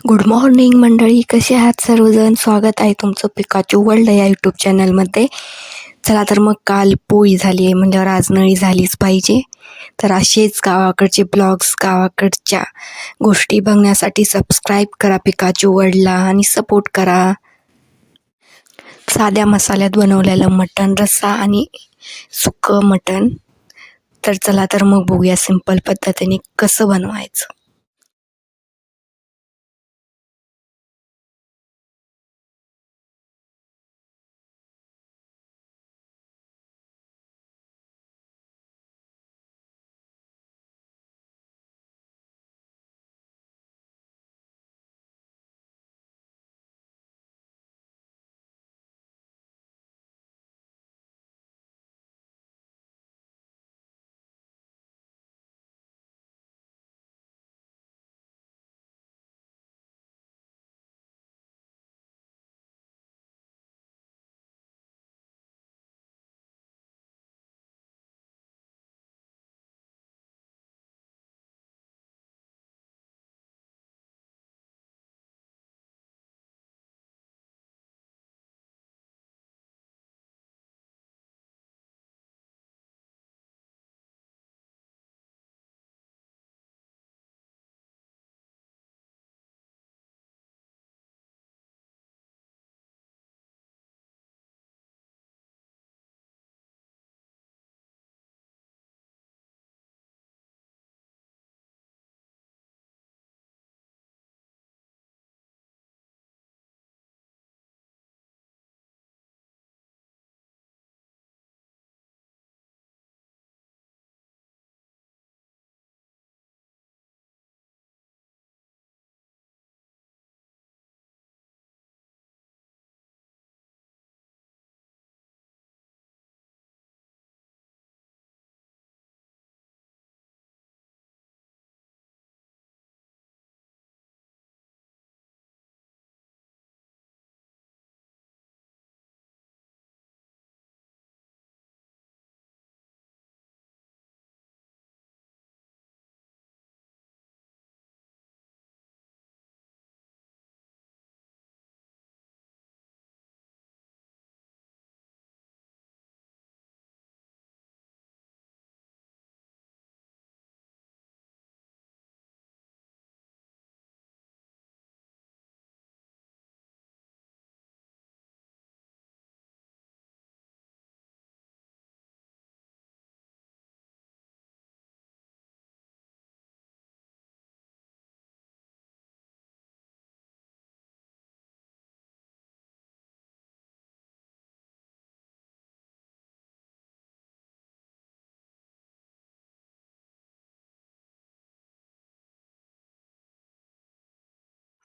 Good morning मंडळी, कसे आहात सर्वजण? स्वागत आहे तुमचं पिकाचू वर्ल्ड या यूट्यूब चॅनलमध्ये. चला तर मग काल पोळी झाली आहे म्हणल्यावर आज नळी झालीच पाहिजे. तर असेच गावाकडचे ब्लॉग्स, गावाकडच्या गोष्टी बघण्यासाठी सबस्क्राईब करा पिकाचू वर्ल्डला आणि सपोर्ट करा. साध्या मसाल्यात बनवलेलं मटण, रस्सा आणि सुकं मटण. तर चला तर मग बघूया सिंपल पद्धतीने कसं बनवायचं.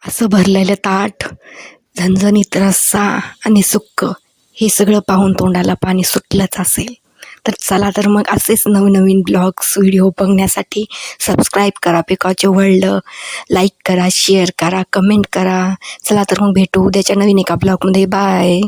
असं भरलेलं ताट, झणझणीत रस्सा आणि सुक्कं, हे सगळं पाहून तोंडाला पाणी सुटलंच असेल. तर चला तर मग असेच नवनवीन ब्लॉग्स, व्हिडिओ बघण्यासाठी सबस्क्राईब करा पिकाचू वर्ल्ड. लाईक करा, शेअर करा, कमेंट करा. चला तर मग भेटू उद्याच्या नवीन एका ब्लॉगमध्ये. बाय.